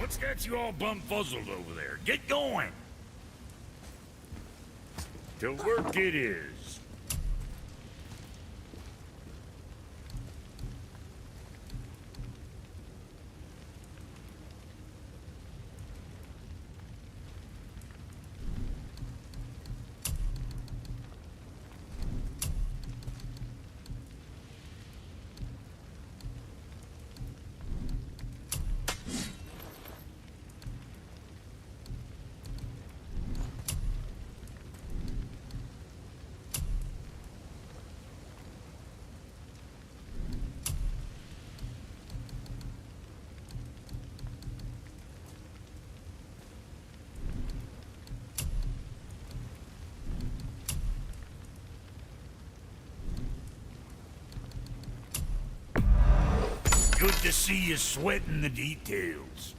What's got you all bumfuzzled over there? Get going! To work it is. Good to see you sweating the details.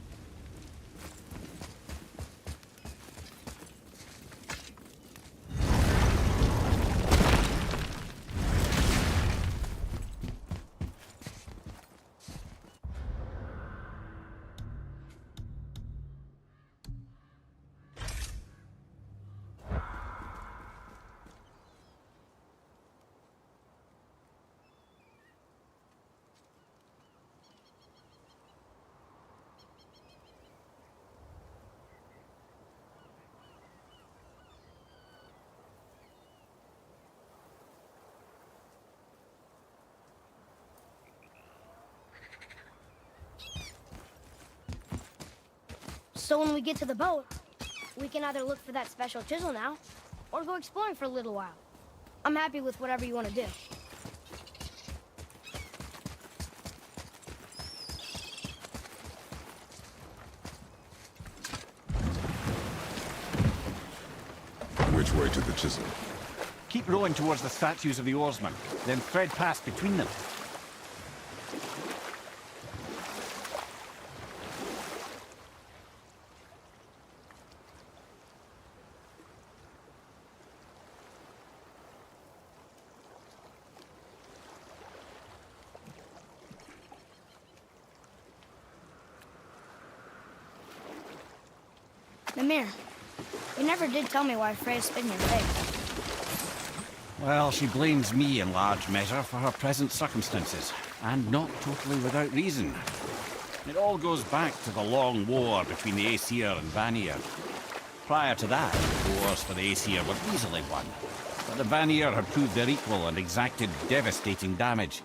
So when we get to the boat, we can either look for that special chisel now, or go exploring for a little while. I'm happy with whatever you want to do. Which way to the chisel? Keep rowing towards the statues of the oarsmen, then thread past between them. Nvme, you never did tell me why Freya spit in your face. Well, she blames me in large measure for her present circumstances, and not totally without reason. It all goes back to the long war between the Aesir and Vanir. Prior to that, the wars for the Aesir were easily won, but the Vanir had proved their equal and exacted devastating damage.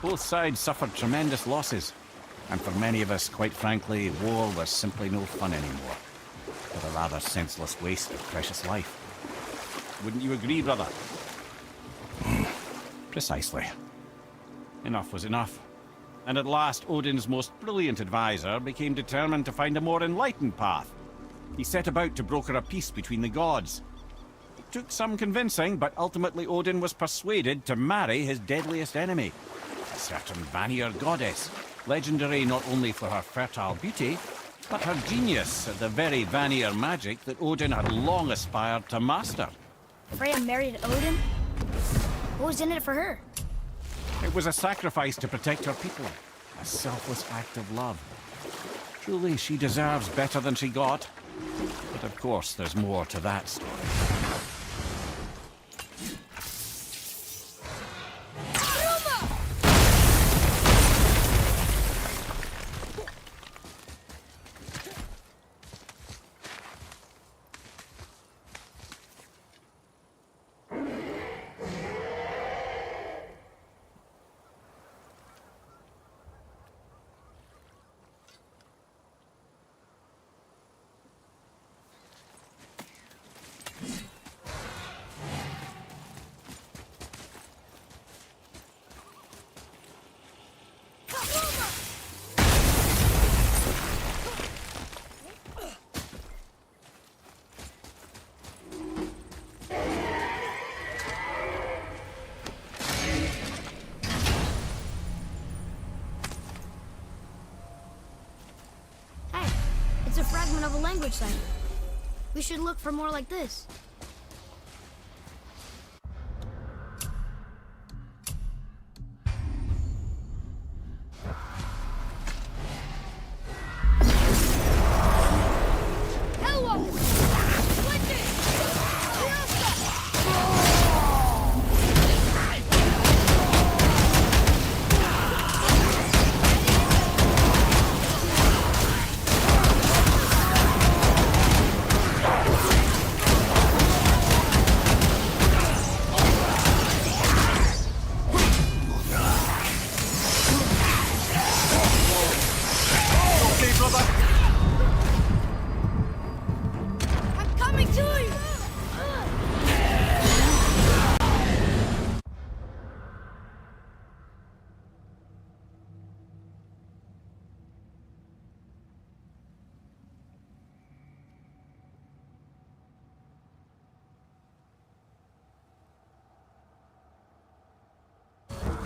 Both sides suffered tremendous losses, and for many of us, quite frankly, war was simply no fun anymore, but a rather senseless waste of precious life. Wouldn't you agree, brother? Precisely. Enough was enough. And at last, Odin's most brilliant advisor became determined to find a more enlightened path. He set about to broker a peace between the gods. It took some convincing, but ultimately Odin was persuaded to marry his deadliest enemy, a certain Vanir goddess, legendary not only for her fertile beauty, but her genius at the very Vanir magic that Odin had long aspired to master. Freya married Odin? What was in it for her? It was a sacrifice to protect her people, a selfless act of love. Truly, she deserves better than she got. But of course, there's more to that story. fragment of a language cipher. We should look for more like this.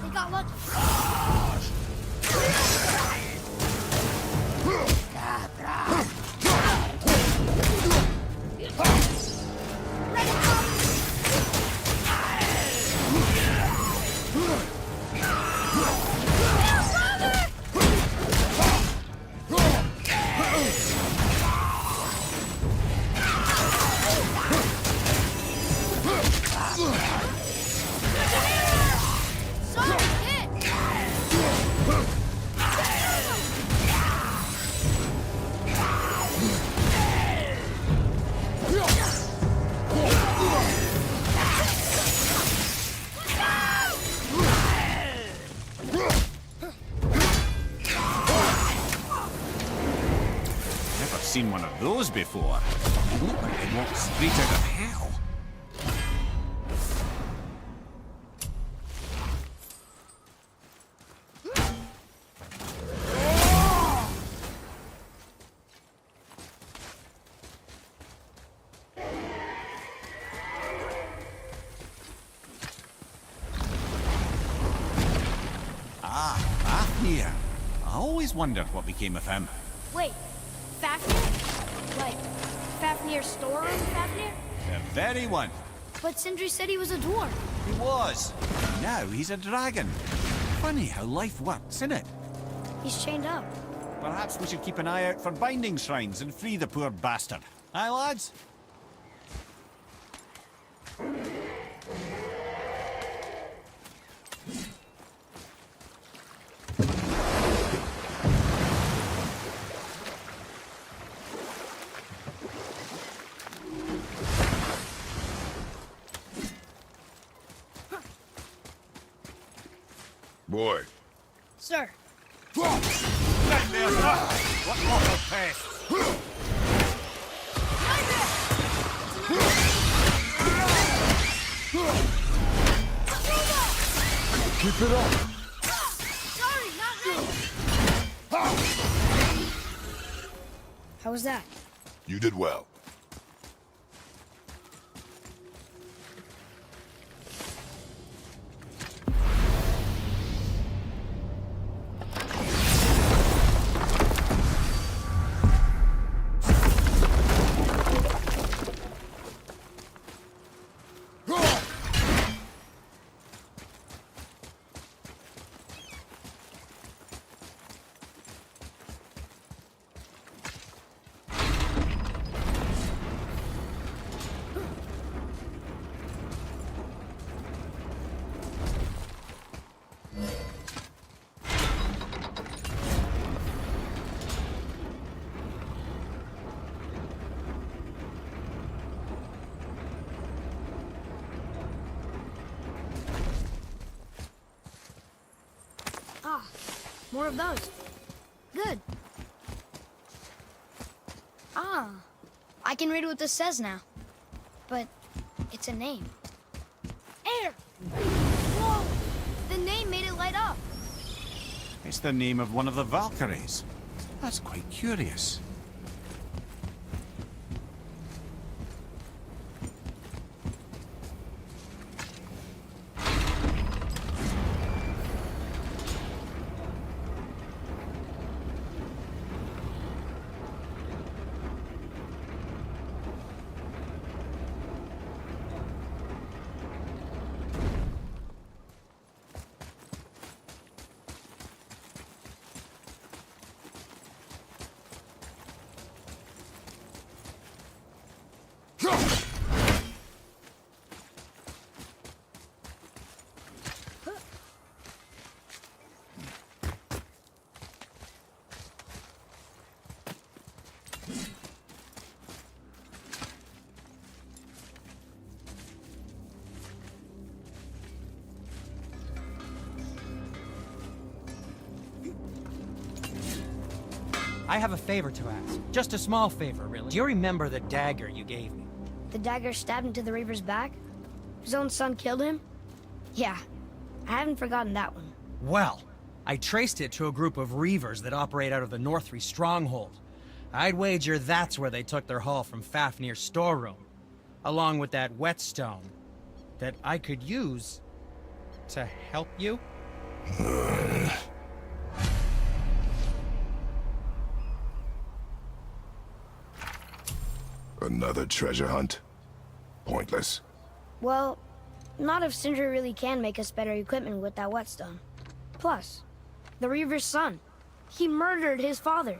We got lucky. Seen one of those before. Look like they walked straight out of hell. Ah, Fafnir. I always wondered what became of him. Wait, Fafnir? Like, Fafnir's storeroom Fafnir? The very one. But Sindri said he was a dwarf. He was. Now he's a dragon. Funny how life works, isn't it? He's chained up. Perhaps we should keep an eye out for binding shrines and free the poor bastard. Aye, lads? Boy. Sir. Nightmare! What awful pest! Keep it up. Sorry, not ready. How was that? You did well. Ah, more of those. Good. Ah, I can read what this says now. But it's a name. Air! Whoa! The name made it light up. It's the name of one of the Valkyries. That's quite curious. I have a favor to ask. Just a small favor, really. Do you remember the dagger you gave me? The dagger stabbed into the Reaver's back? His own son killed him? Yeah, I haven't forgotten that one. Well, I traced it to a group of Reavers that operate out of the Northree stronghold. I'd wager that's where they took their haul from Fafnir's storeroom, along with that whetstone that I could use to help you. Another treasure hunt? Pointless. Well, not if Sindri really can make us better equipment with that whetstone. Plus, the Reaver's son. He murdered his father.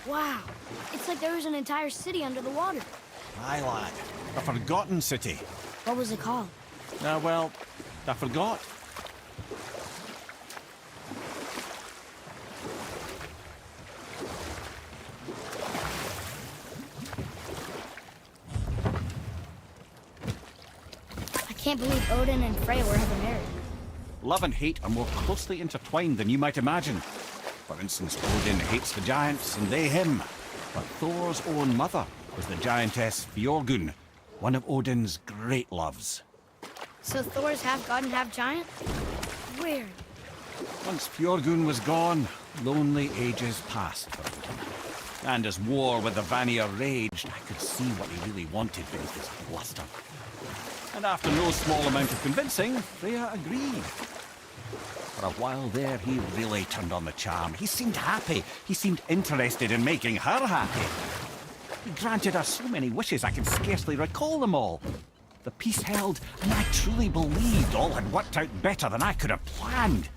Wow, it's like there was an entire city under the water. Aye, lad. A forgotten city. What was it called? Well, I forgot. I can't believe Odin and Freyja were ever married. Love and hate are more closely intertwined than you might imagine. For instance, Odin hates the giants and they him. But Thor's own mother was the giantess Fjorgun, one of Odin's great loves. So Thor's half god and half giant? Weird. Once Fjorgun was gone, lonely ages passed for Odin. And as war with the Vanir raged, I could see what he really wanted beneath his bluster. And after no small amount of convincing, Freya agreed. For a while there, he really turned on the charm. He seemed happy. He seemed interested in making her happy. He granted her so many wishes I can scarcely recall them all. The peace held, and I truly believed all had worked out better than I could have planned.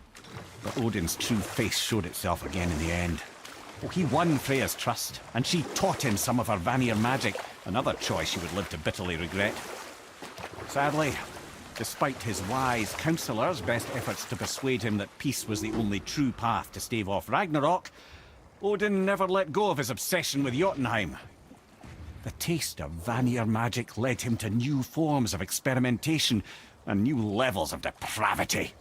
But Odin's true face showed itself again in the end. Oh, he won Freya's trust, and she taught him some of her Vanir magic, another choice she would live to bitterly regret. Sadly, despite his wise counselors' best efforts to persuade him that peace was the only true path to stave off Ragnarok, Odin never let go of his obsession with Jotunheim. The taste of Vanir magic led him to new forms of experimentation and new levels of depravity.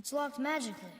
It's locked magically.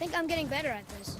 Think I'm getting better at this.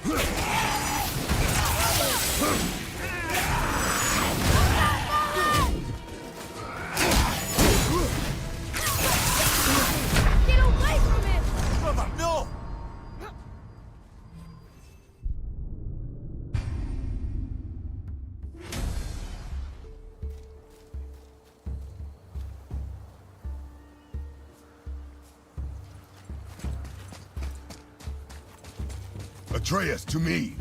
Get away from him! Brother, no! Atreus, to me!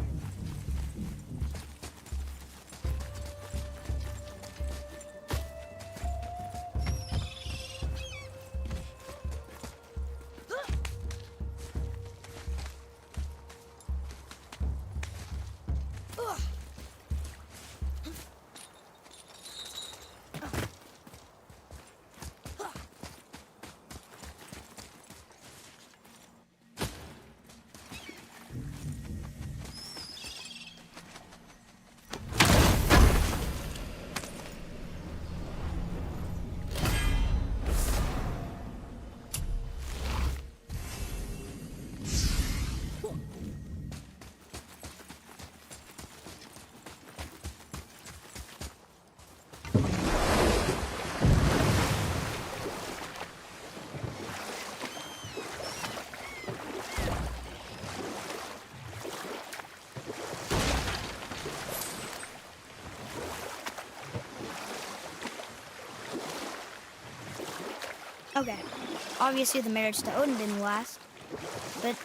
Okay, obviously the marriage to Odin didn't last. But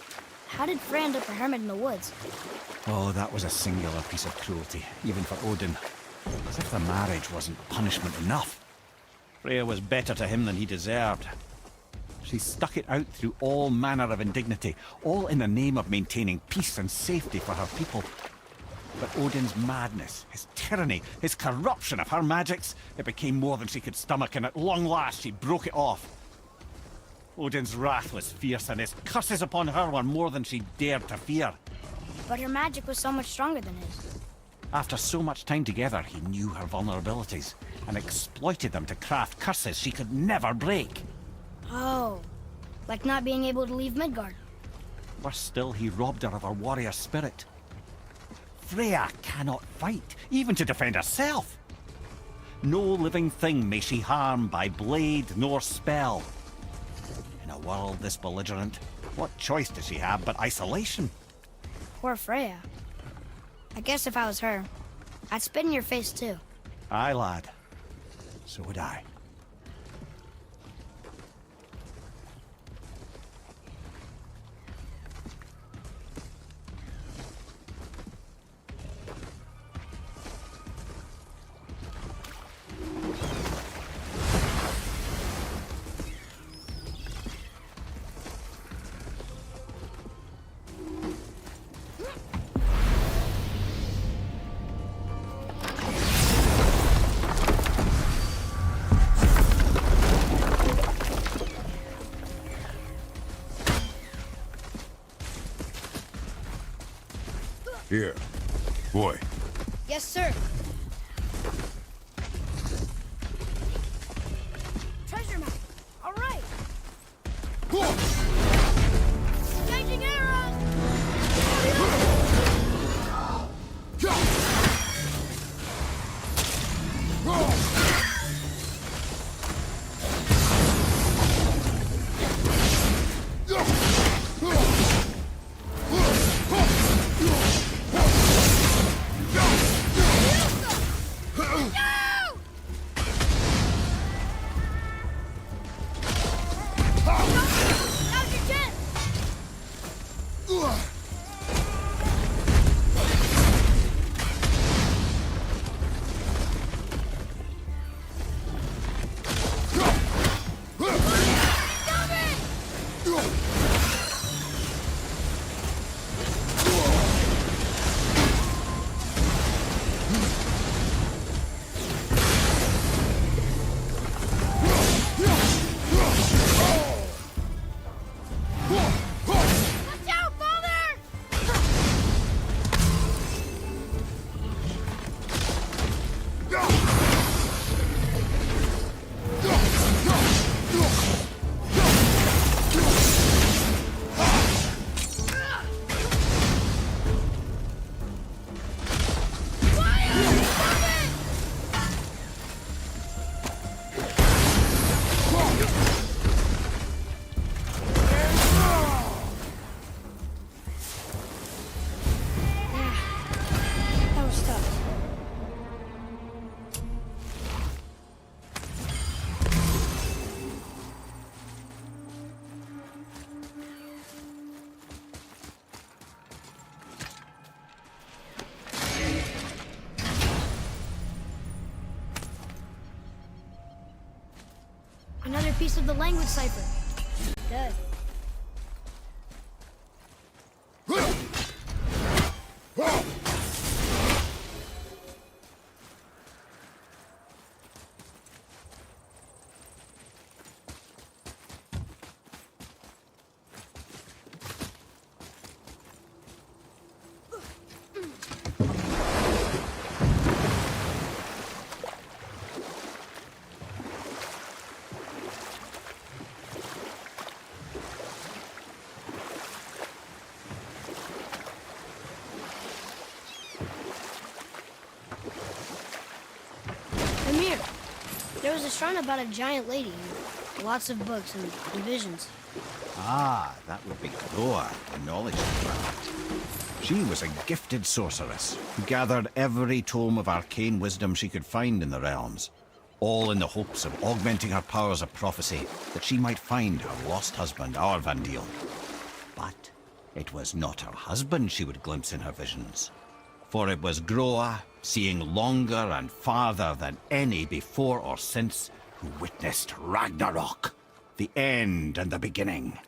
how did Frey end up a hermit in the woods? Oh, that was a singular piece of cruelty, even for Odin. As if the marriage wasn't punishment enough. Freya was better to him than he deserved. She stuck it out through all manner of indignity, all in the name of maintaining peace and safety for her people. But Odin's madness, his tyranny, his corruption of her magics, it became more than she could stomach, and at long last she broke it off. Odin's wrath was fierce, and his curses upon her were more than she dared to fear. But her magic was so much stronger than his. After so much time together, he knew her vulnerabilities, and exploited them to craft curses she could never break. Oh, like not being able to leave Midgard. Worse still, he robbed her of her warrior spirit. Freya cannot fight, even to defend herself. No living thing may she harm by blade nor spell. In a world this belligerent, what choice does she have but isolation? Poor Freya. I guess if I was her, I'd spit in your face too. Aye, lad. So would I. Here. Boy. Yes, sir. Treasure map. All right. Changing arrows. piece of the language cipher. Good. Amir, there was a shrine about a giant lady. Lots of books and visions. Ah, that would be Groa, the knowledge craft. She was a gifted sorceress who gathered every tome of arcane wisdom she could find in the realms, all in the hopes of augmenting her powers of prophecy that she might find her lost husband, Arvandil. But it was not her husband she would glimpse in her visions, for it was Groa, seeing longer and farther than any before or since, who witnessed Ragnarok, the end and the beginning.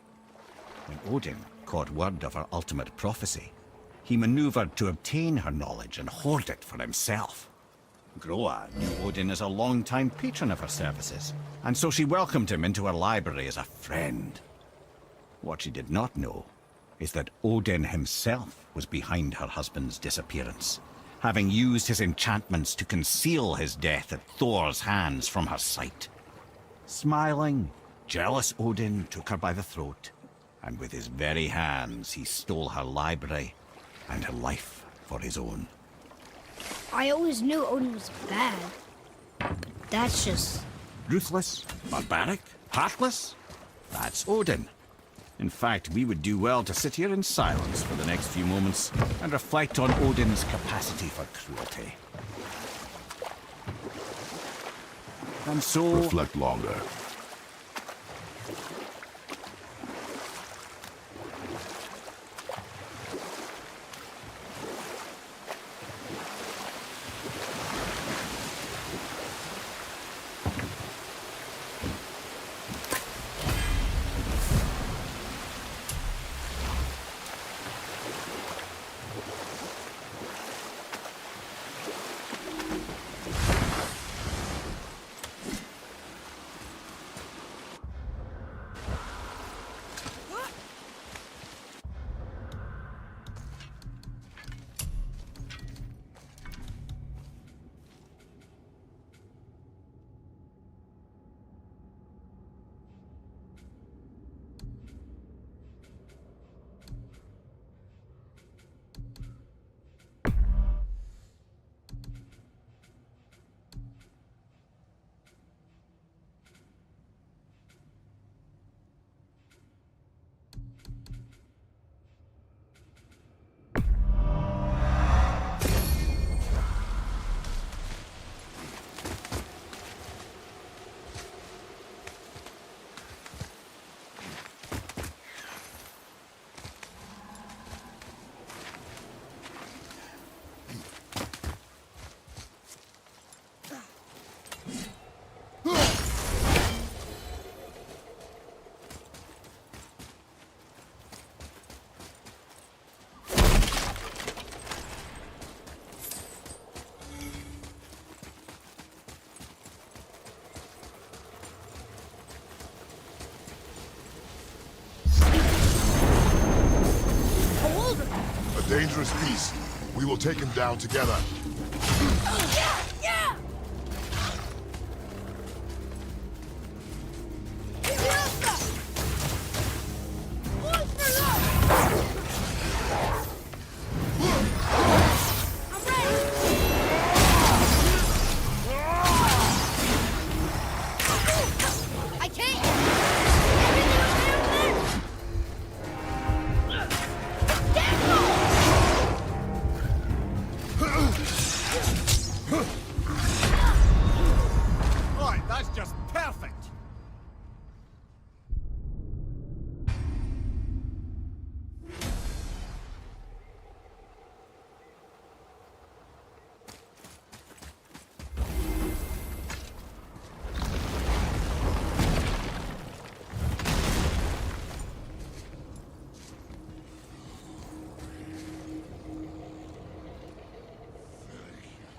When Odin caught word of her ultimate prophecy, he maneuvered to obtain her knowledge and hoard it for himself. Groa knew Odin as a long-time patron of her services, and so she welcomed him into her library as a friend. What she did not know is that Odin himself was behind her husband's disappearance, having used his enchantments to conceal his death at Thor's hands from her sight. Smiling, jealous Odin took her by the throat, and with his very hands he stole her library and her life for his own. I always knew Odin was bad. But that's just... Ruthless, barbaric, heartless? That's Odin. In fact, we would do well to sit here in silence for the next few moments and reflect on Odin's capacity for cruelty. And so... Reflect longer. Dangerous beast. We will take him down together. Yeah!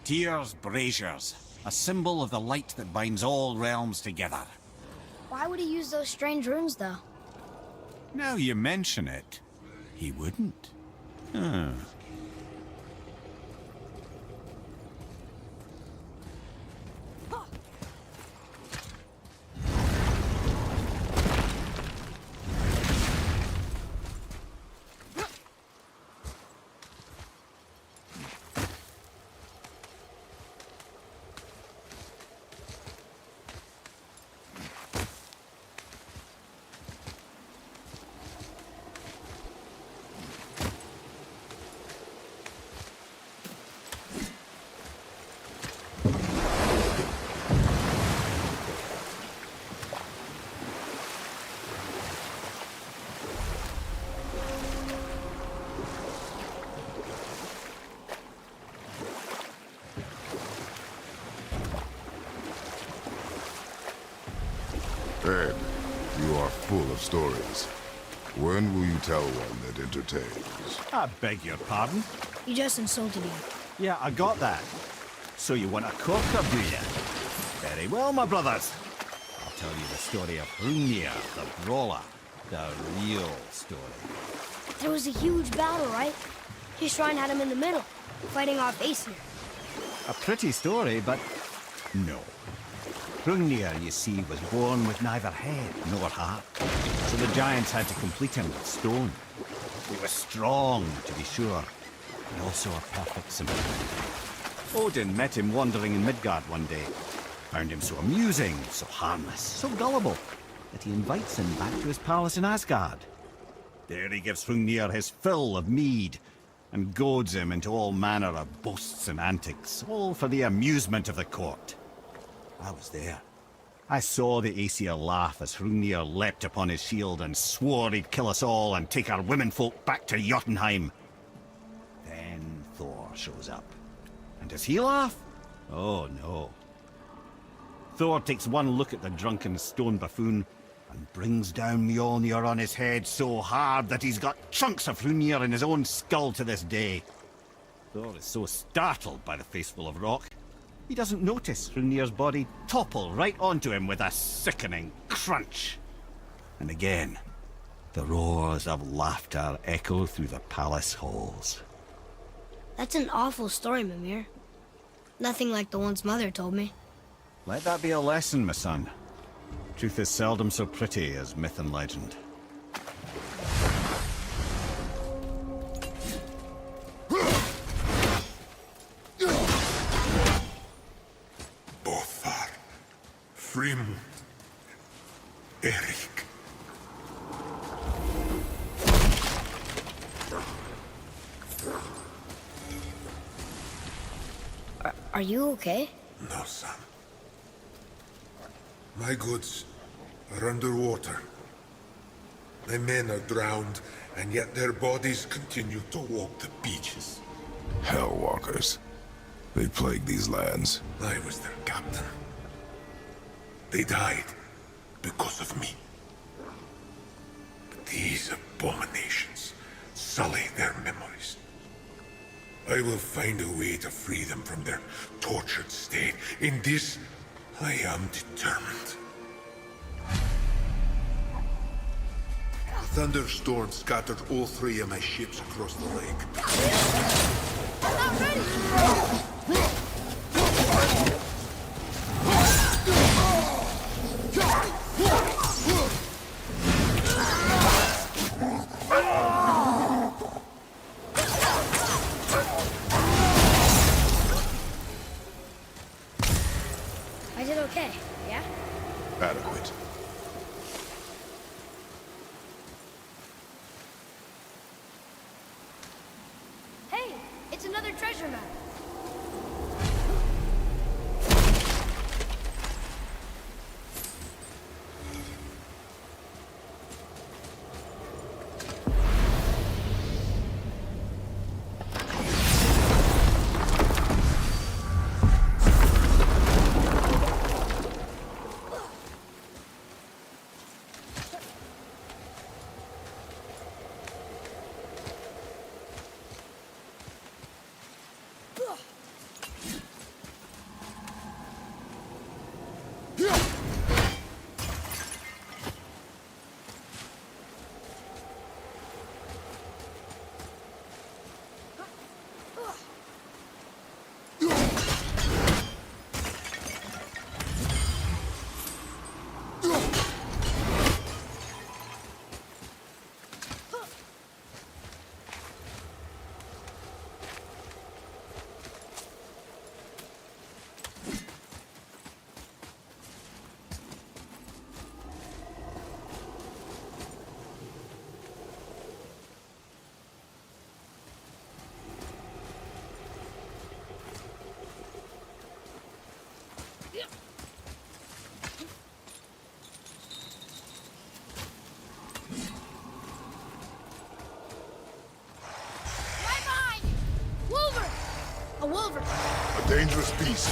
Tyr's braziers, a symbol of the light that binds all realms together. Why would he use those strange runes, though? Now you mention it, he wouldn't. Huh. Ed, you are full of stories. When will you tell one that entertains? I beg your pardon? You just insulted him. Yeah, I got that. So you want a corker, do you? Very well, my brothers. I'll tell you the story of Hrungnir, the brawler. The real story. There was a huge battle, right? His shrine had him in the middle, fighting off Aesir. A pretty story, but no. Hrungnir, you see, was born with neither head nor heart. So the giants had to complete him with stone. He was strong, to be sure, but also a perfect simpleton. Odin met him wandering in Midgard one day. Found him so amusing, so harmless, so gullible, that he invites him back to his palace in Asgard. There he gives Hrungnir his fill of mead, and goads him into all manner of boasts and antics, all for the amusement of the court. I was there. I saw the Aesir laugh as Hrungnir leapt upon his shield and swore he'd kill us all and take our womenfolk back to Jotunheim. Then Thor shows up. And does he laugh? Oh, no. Thor takes one look at the drunken stone buffoon and brings down Mjolnir on his head so hard that he's got chunks of Hrungnir in his own skull to this day. Thor is so startled by the faceful of rock, he doesn't notice Hrungnir's body topple right onto him with a sickening crunch. And again, the roars of laughter echo through the palace halls. That's an awful story, Mimir. Nothing like the ones Mother told me. Let that be a lesson, my son. Truth is seldom so pretty as myth and legend. Bothar, Frimund, Erik. Are you okay? No, son. My goods are underwater. My men are drowned, and yet their bodies continue to walk the beaches. Hellwalkers. They plague these lands. I was their captain. They died because of me. But these abominations sully their memories. I will find a way to free them from their tortured state. In this, I am determined. A thunderstorm scattered all 3 of my ships across the lake. I'm not ready! I did okay, yeah? Adequate. Hey, it's another treasure map. wolverine. A dangerous beast.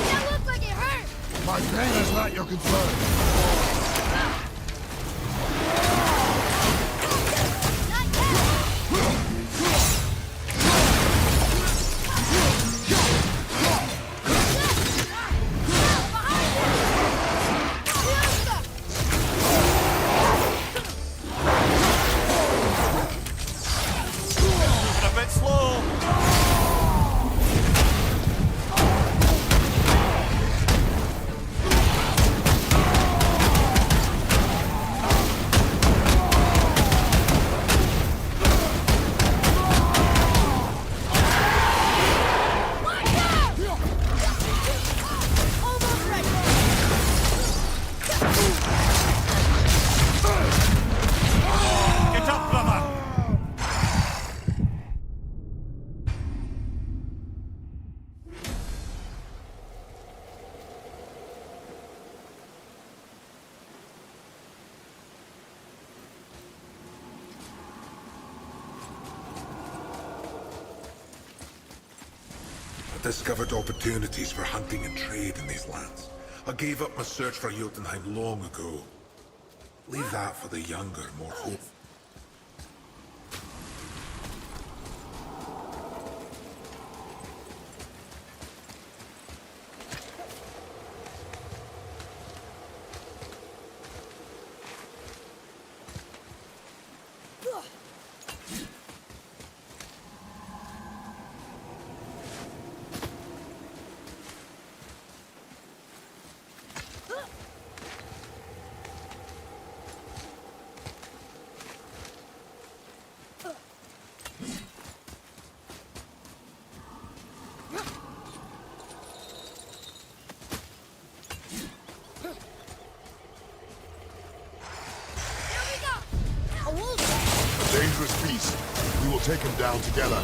That looked like it hurt. My pain is not your concern. Not yet. Moving a bit slow. Almost ready. Get up, brother. I discovered opportunities for hunting and trade in these lands. I gave up my search for Jotunheim long ago. Leave that for the younger, more hopeful. Here we go. A wolf. A dangerous beast. We will take him down together.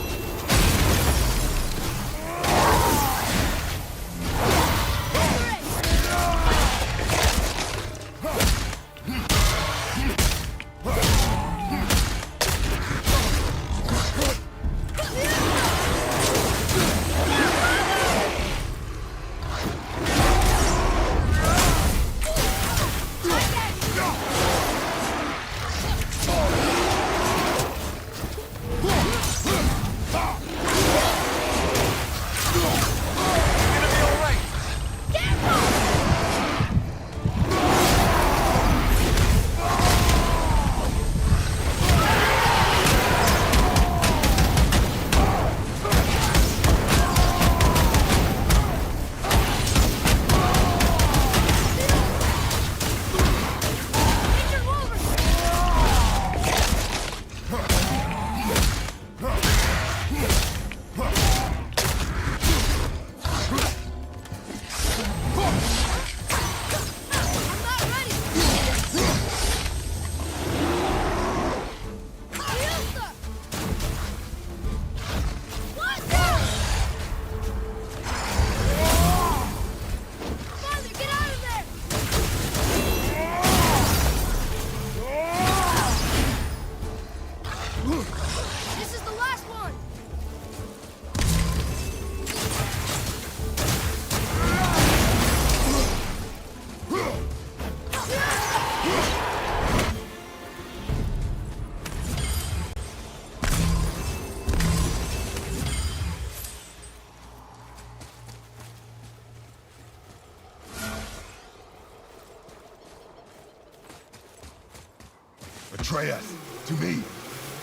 Atreus, to me.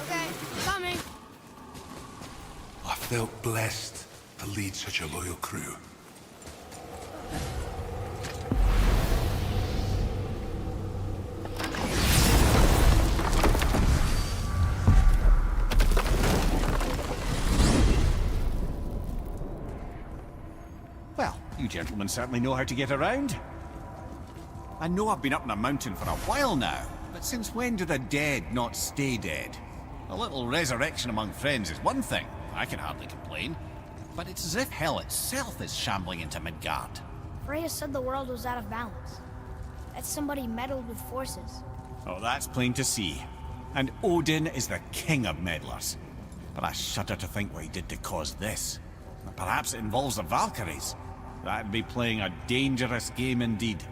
Okay, coming. I felt blessed to lead such a loyal crew. Well, you gentlemen certainly know how to get around. I know I've been up in a mountain for a while now, but since when do the dead not stay dead? A little resurrection among friends is one thing, I can hardly complain. But it's as if hell itself is shambling into Midgard. Freya said the world was out of balance. That somebody meddled with forces. Oh, that's plain to see. And Odin is the king of meddlers. But I shudder to think what he did to cause this. Perhaps it involves the Valkyries. That'd be playing a dangerous game indeed.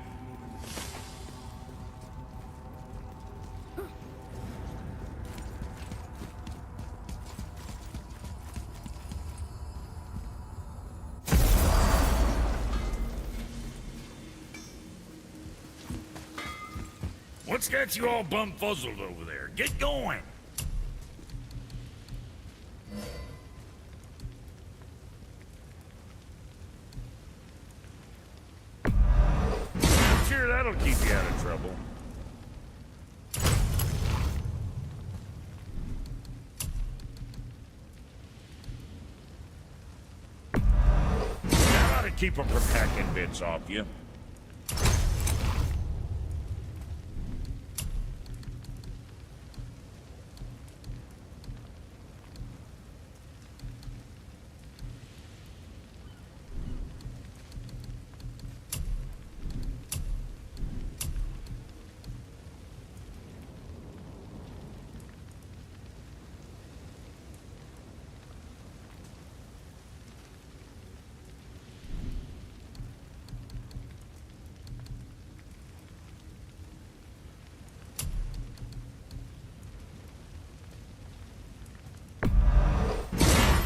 What's got you all bum-fuzzled over there? Get going! Sure, that'll keep you out of trouble. That ought to keep them from hacking bits off you.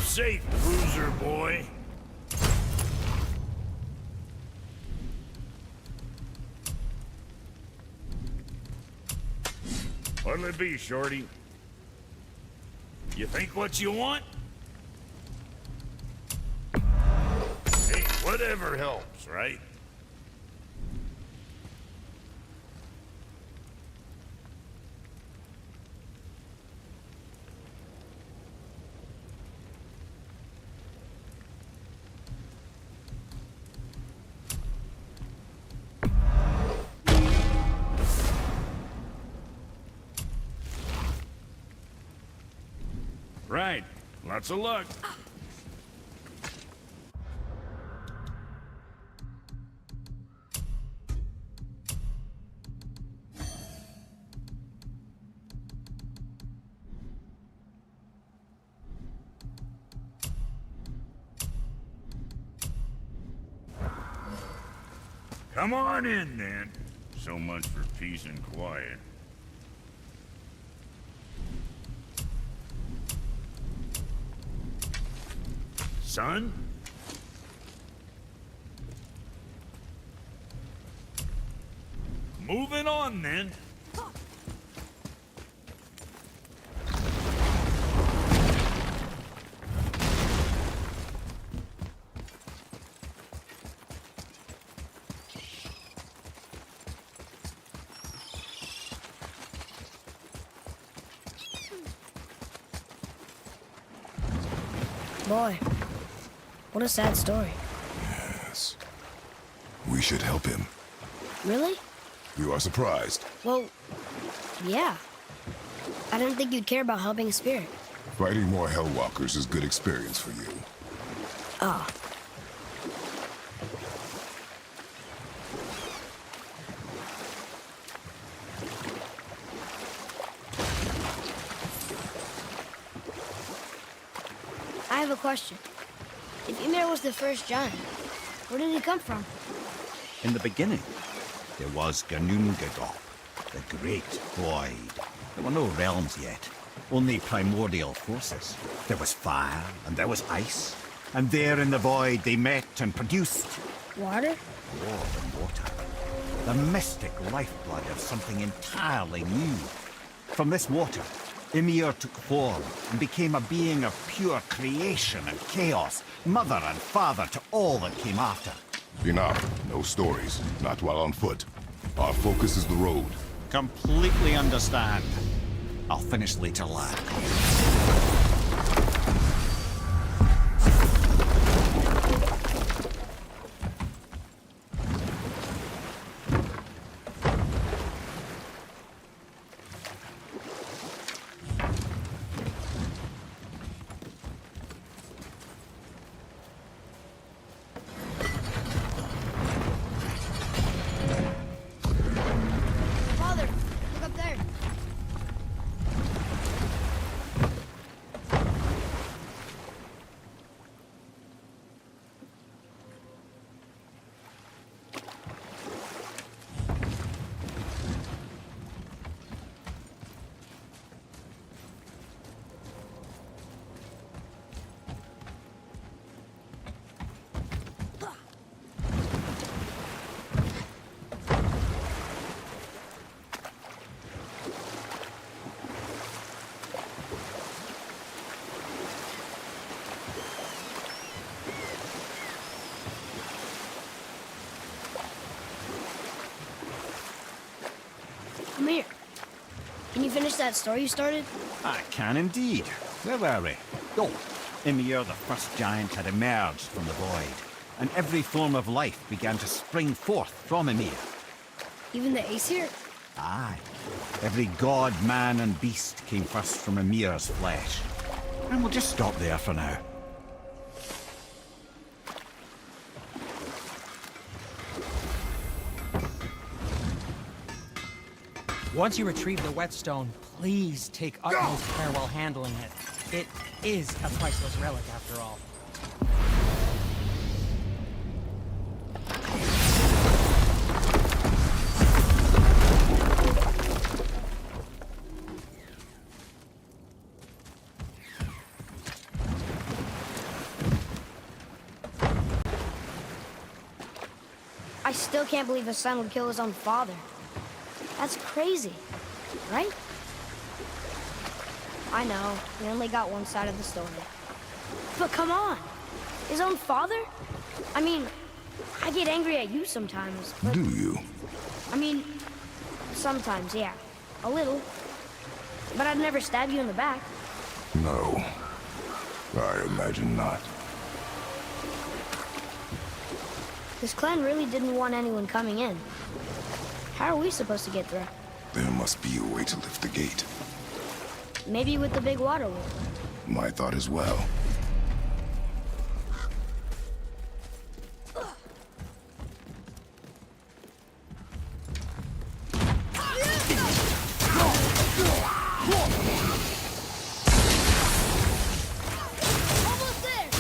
Safe, bruiser boy. What'll it be, Shorty? You think what you want? Hey, whatever helps, right? Right. Lots of luck. Come on in, then. So much for peace and quiet. Son? Moving on, then. Boy, what a sad story. Yes. We should help him. Really? You are surprised. Well, yeah. I didn't think you'd care about helping a spirit. Fighting more Hellwalkers is good experience for you. Ah. I have a question. If Ymir was the first giant, where did he come from? In the beginning, there was Ginnungagap, the Great Void. There were no realms yet, only primordial forces. There was fire, and there was ice. And there in the void they met and produced Water? more than water. The mystic lifeblood of something entirely new. From this water, Ymir took form and became a being of pure creation and chaos, mother and father to all that came after. Enough. No stories. Not while on foot. Our focus is the road. Completely understand. I'll finish later, lad. Amir, can you finish that story you started? I can indeed. Where were we? Oh, Ymir, the first giant, had emerged from the void, and every form of life began to spring forth from Ymir. Even the Aesir? Aye. Every god, man, and beast came first from Ymir's flesh. And we'll just stop there for now. Once you retrieve the whetstone, please take utmost care while handling it. It is a priceless relic, after all. I still can't believe a son would kill his own father. That's crazy, right? I know, we only got one side of the story. But come on, his own father? I mean, I get angry at you sometimes, but... Do you? I mean, sometimes, yeah. A little. But I'd never stab you in the back. No. I imagine not. This clan really didn't want anyone coming in. How are we supposed to get through? There must be a way to lift the gate. Maybe with the big water wheel. My thought as well. Almost there!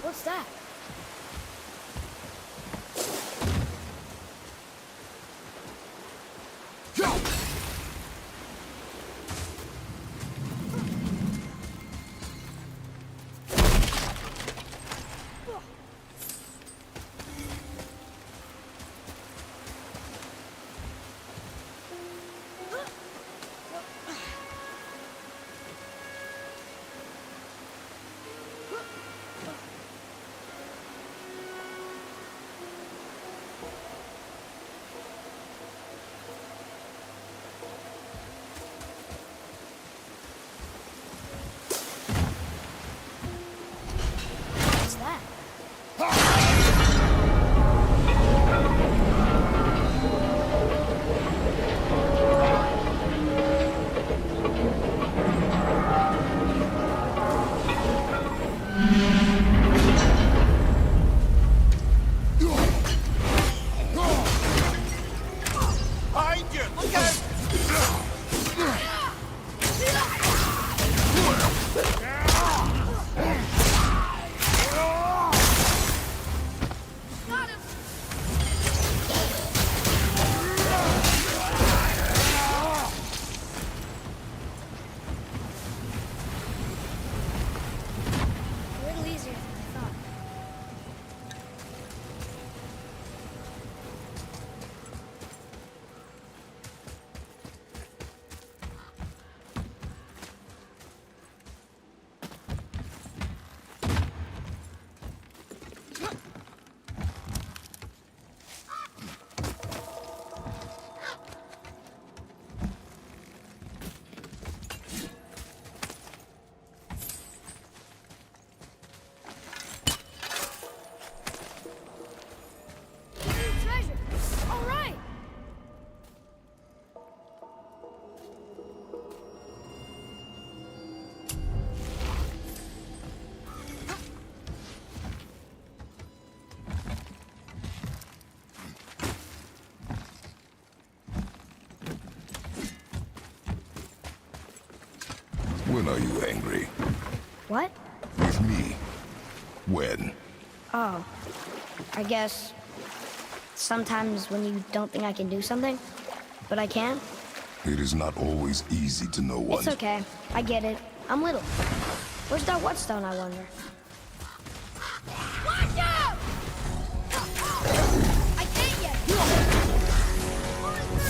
What's that? When are you angry? What? With me. When? Oh, I guess sometimes when you don't think I can do something, but I can. It is not always easy to know one. It's okay. I get it. I'm little. Where's that whetstone, I wonder? Watch out! I can't yet. Help me with.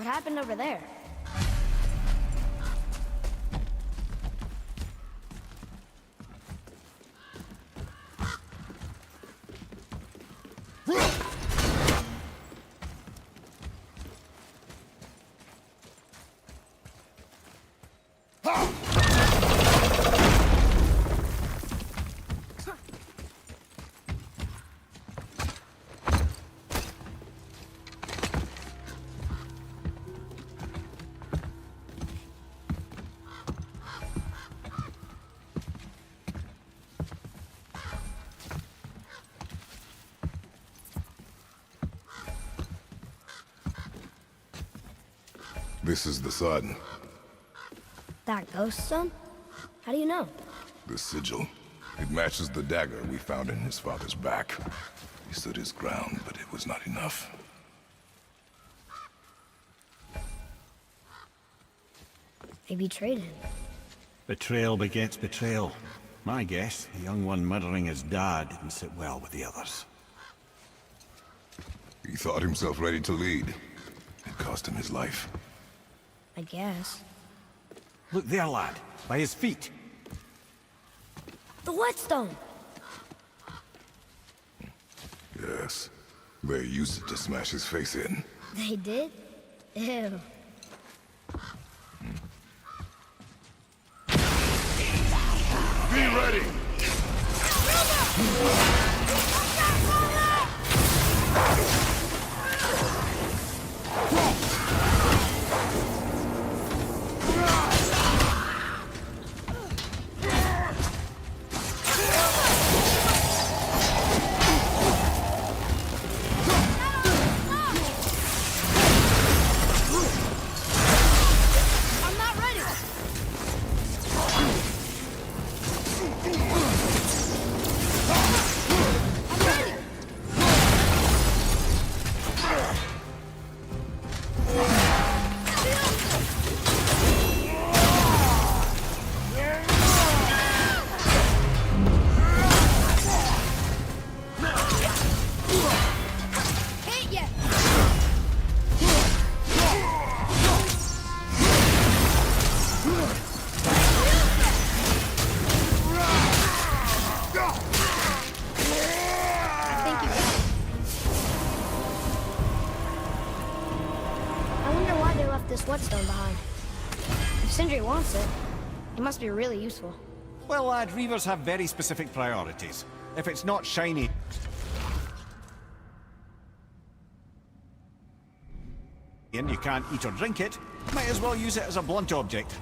What happened over there? This is the sun. That ghost son? How do you know? The sigil. It matches the dagger we found in his father's back. He stood his ground, but it was not enough. They betrayed him. Betrayal begets betrayal. My guess, the young one murdering his dad didn't sit well with the others. He thought himself ready to lead. It cost him his life. I guess. Look there, lad. By his feet. The whetstone! Yes. They used it to smash his face in. They did? Ew. Be ready! I'm not ready! Hit ya! I think you got it. I wonder why they left this whetstone behind. If Sindri wants it, it must be really useful. Well, lad, reavers have very specific priorities. If it's not shiny... and you can't eat or drink it, might as well use it as a blunt object.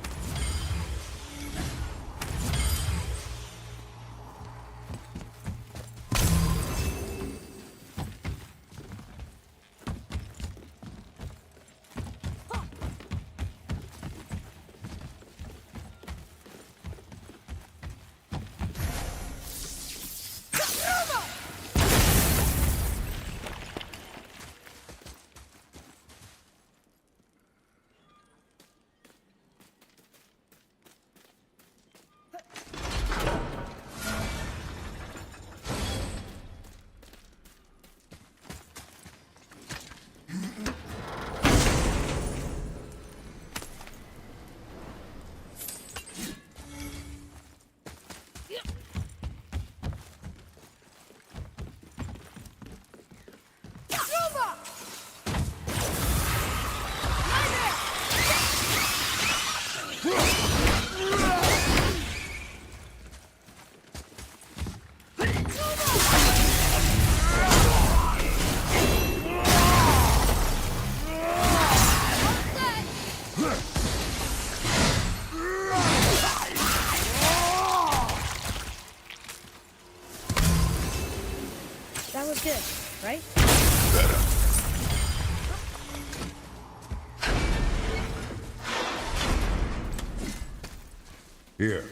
That was good, right? Better. Here.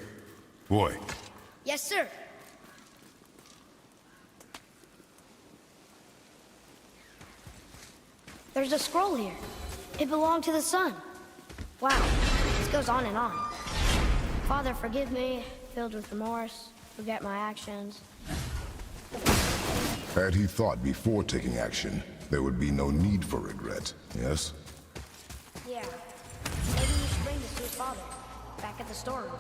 Boy. Yes, sir. There's a scroll here. It belonged to the sun. Wow, this goes on and on. Father, forgive me, filled with remorse, forget my actions. Had he thought before taking action, there would be no need for regret, yes? back at the storeroom.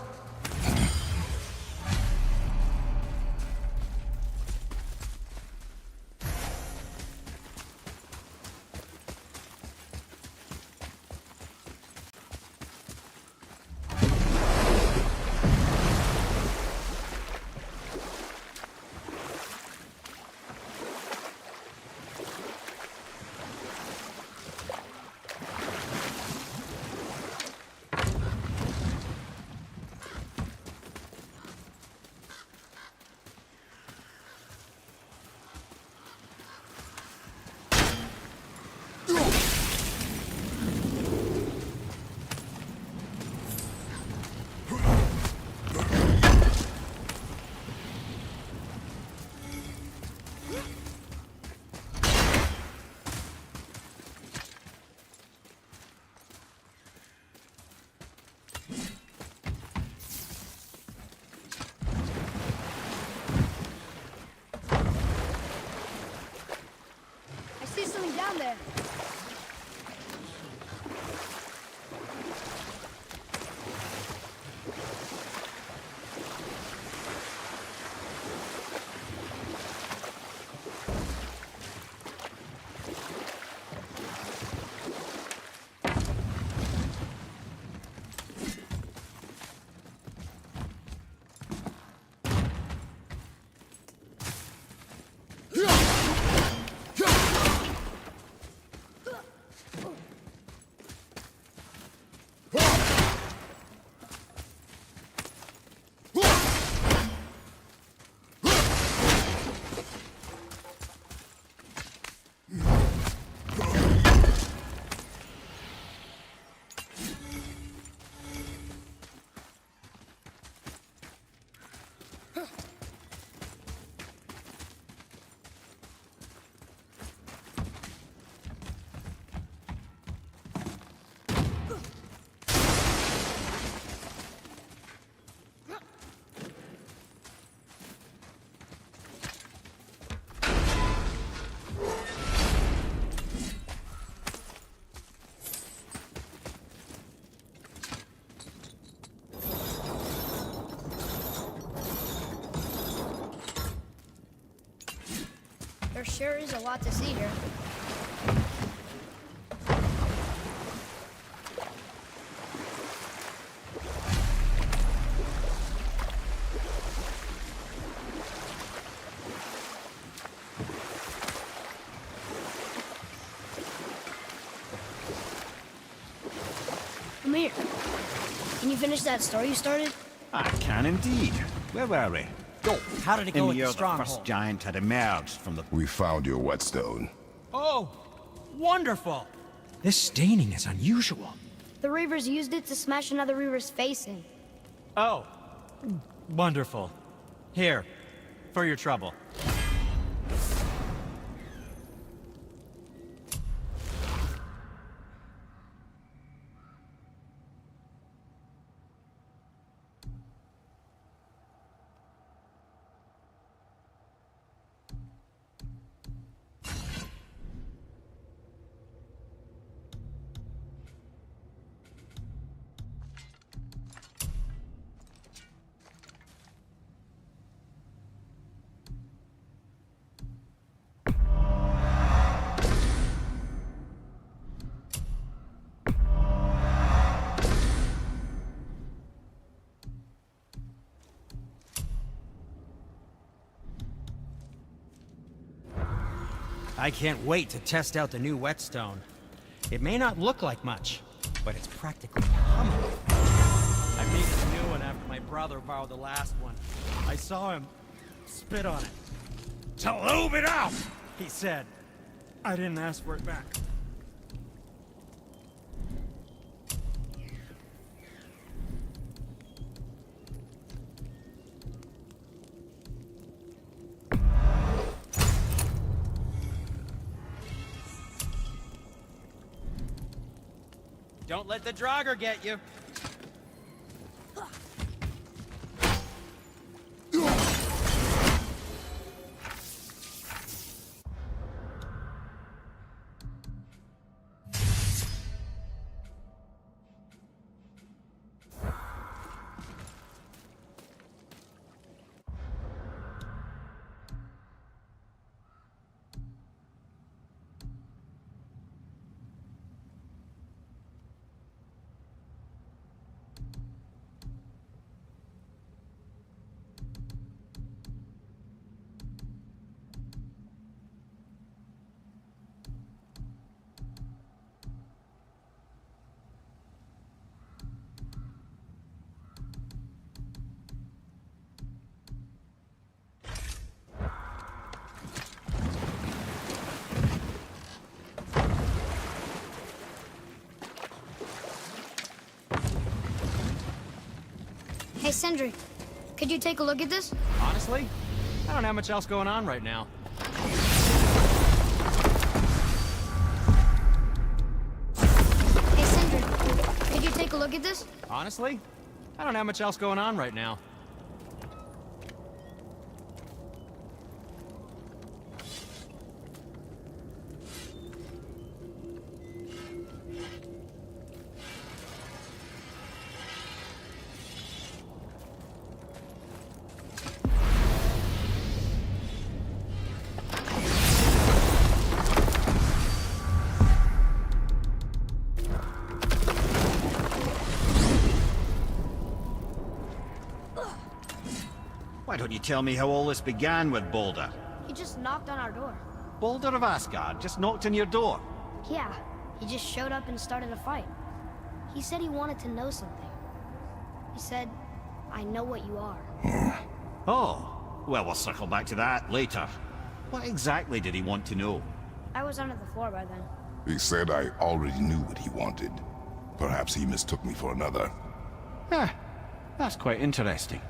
I see something down there. There sure is a lot to see here. Come here. Can you finish that story you started? I can indeed. Where were we? Go. How did it go In with the the year the stronghold? first giant had emerged from the... We found your whetstone. Oh, wonderful! This staining is unusual. The Reavers used it to smash another Reaver's face in. Oh, wonderful. Here, for your trouble. I can't wait to test out the new whetstone. It may not look like much, but it's practically humming. I made a new one after my brother borrowed the last one. I saw him spit on it. "To lube it up," he said. I didn't ask for it back. Don't let the Draugr get you. Hey, Sindri, could you take a look at this? Honestly, I don't have much else going on right now. Hey, Sindri, could you take a look at this? Honestly, I don't have much else going on right now. Why don't you tell me how all this began with Boulder? He just knocked on our door. Boulder of Asgard just knocked on your door. Yeah, he just showed up and started a fight. He said he wanted to know something. He said, I know what you are. Oh, well, we'll circle back to that later. What exactly did he want to know? I was under the floor by then. He said I already knew what he wanted. Perhaps he mistook me for another. Huh, that's quite interesting.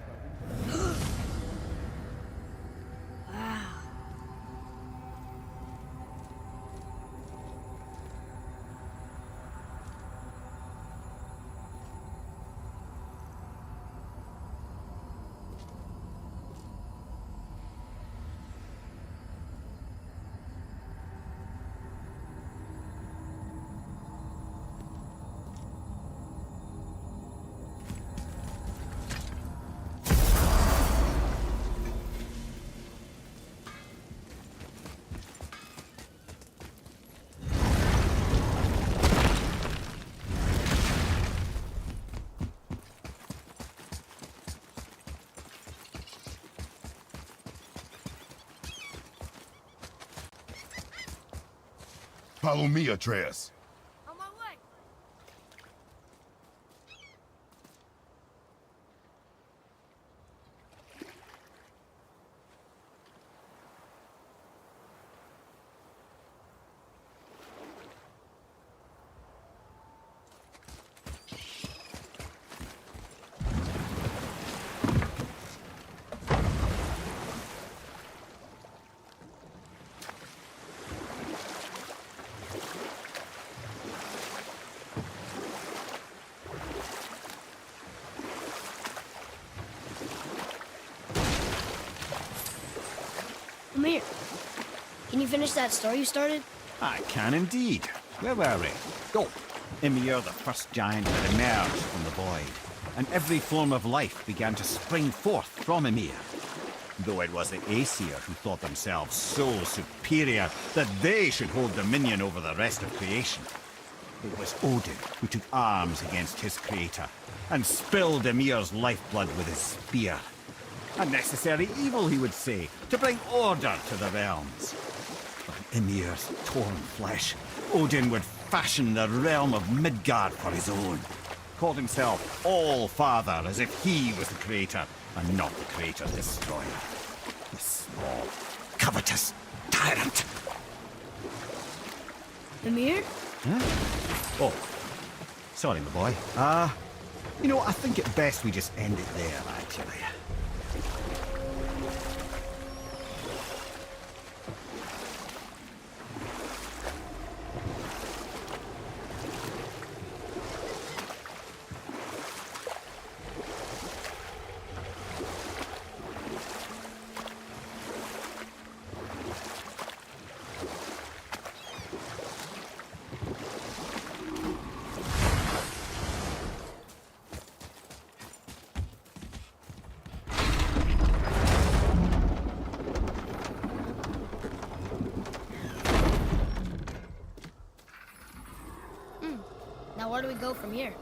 Follow me, Atreus. On my way. Come here. Can you finish that story you started? I can indeed. Where were we? Oh, Ymir, the first giant, had emerged from the void, and every form of life began to spring forth from Ymir. Though it was the Aesir who thought themselves so superior that they should hold dominion over the rest of creation. It was Odin who took arms against his creator, and spilled Ymir's lifeblood with his spear. A necessary evil, he would say, to bring order to the realms. From Ymir's torn flesh, Odin would fashion the realm of Midgard for his own. Called himself All-Father, as if he was the creator, and not the creator-destroyer. This small, covetous tyrant. Ymir? Huh? Oh, sorry, my boy. You know, I think it best we just end it there, actually. Now where do we go from here?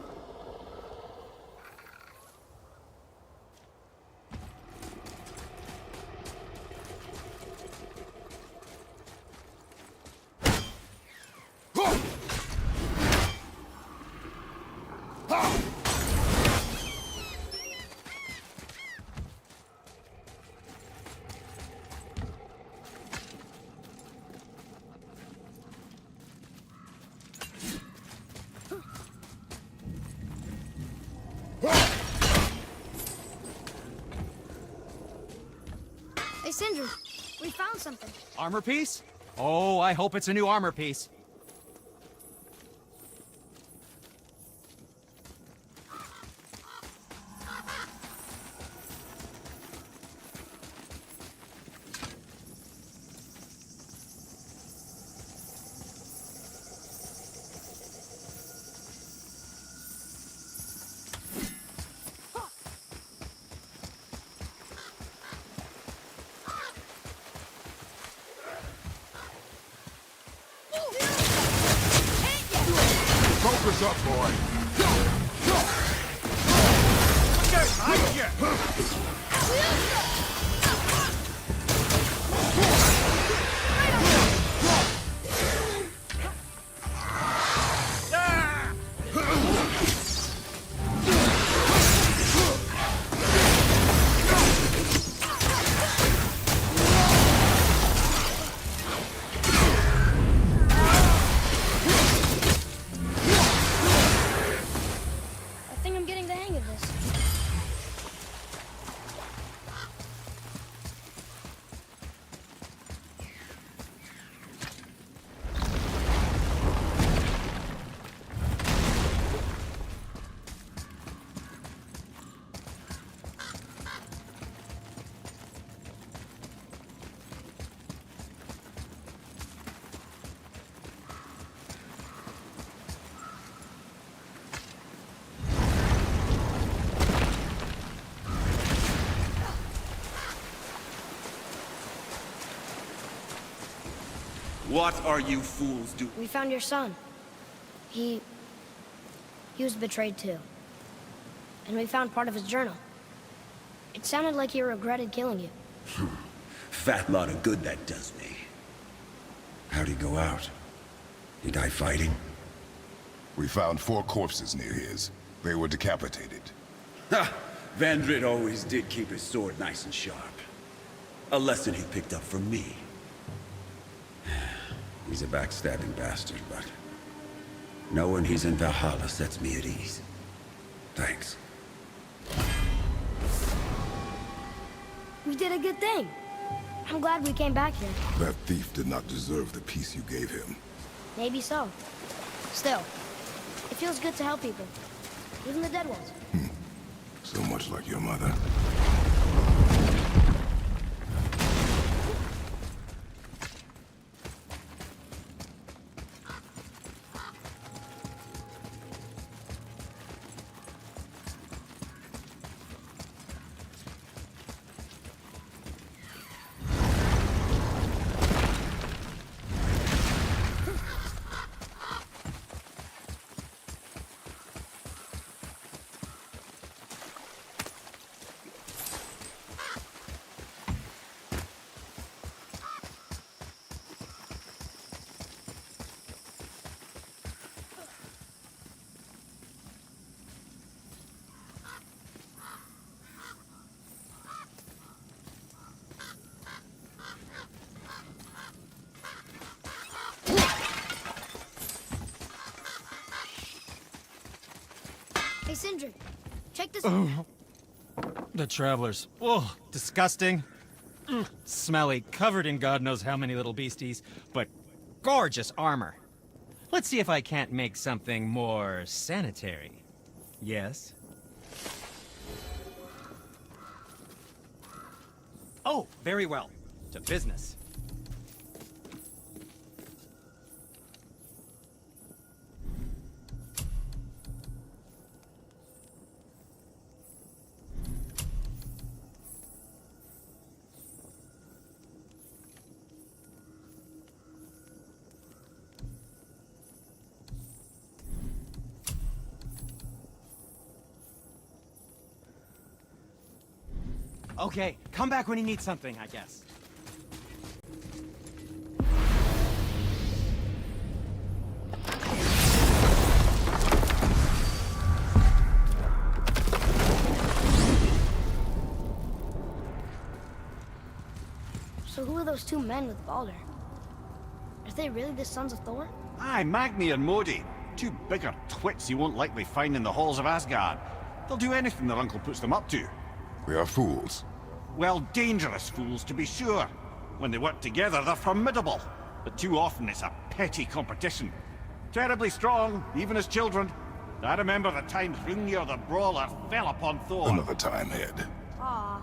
Sindri, we found something. Armor piece? Oh, I hope it's a new armor piece. Focus up, boy. I think I'm getting the hang of this. What are you fools doing? We found your son. He was betrayed too. And we found part of his journal. It sounded like he regretted killing you. Fat lot of good that does me. How'd he go out? He die fighting? We found 4 corpses near his. They were decapitated. Ha! Vandrit always did keep his sword nice and sharp. A lesson he picked up from me. He's a backstabbing bastard, but knowing he's in Valhalla sets me at ease. Thanks. We did a good thing. I'm glad we came back here. That thief did not deserve the peace you gave him. Maybe so. Still, it feels good to help people. Even the dead ones. So much like your mother. Hey, Sindri, check this. The travelers. Oh, disgusting. Smelly, covered in God knows how many little beasties, but gorgeous armor. Let's see if I can't make something more sanitary. Yes? Oh, very well. To business. Okay, come back when you need something, I guess. So who are those 2 men with Baldur? Are they really the sons of Thor? Aye, Magni and Modi. 2 bigger twits you won't likely find in the halls of Asgard. They'll do anything their uncle puts them up to. We are fools. Well, dangerous fools to be sure. When they work together, they're formidable. But too often it's a petty competition. Terribly strong, even as children. I remember the times Hrungnir the Brawler fell upon Thor. Another time, Head. Aw.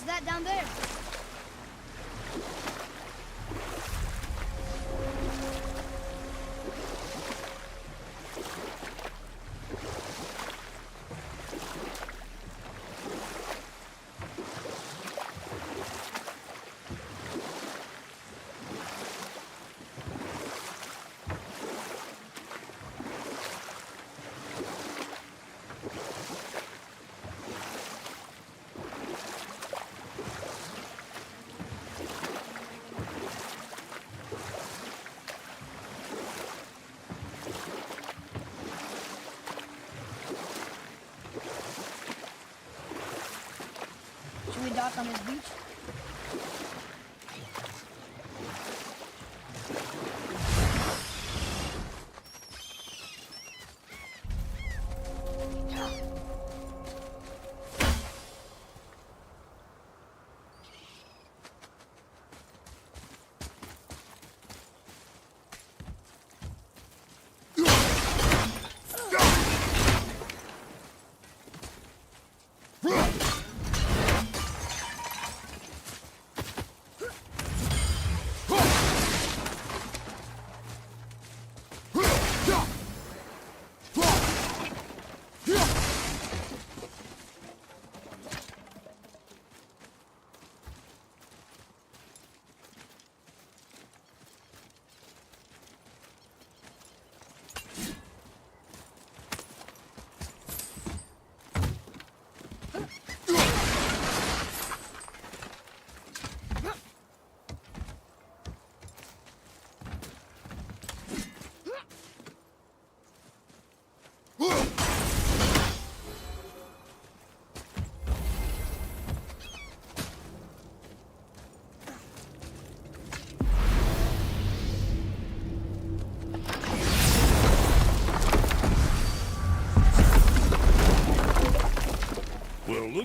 That down there. Should we dock on this beach?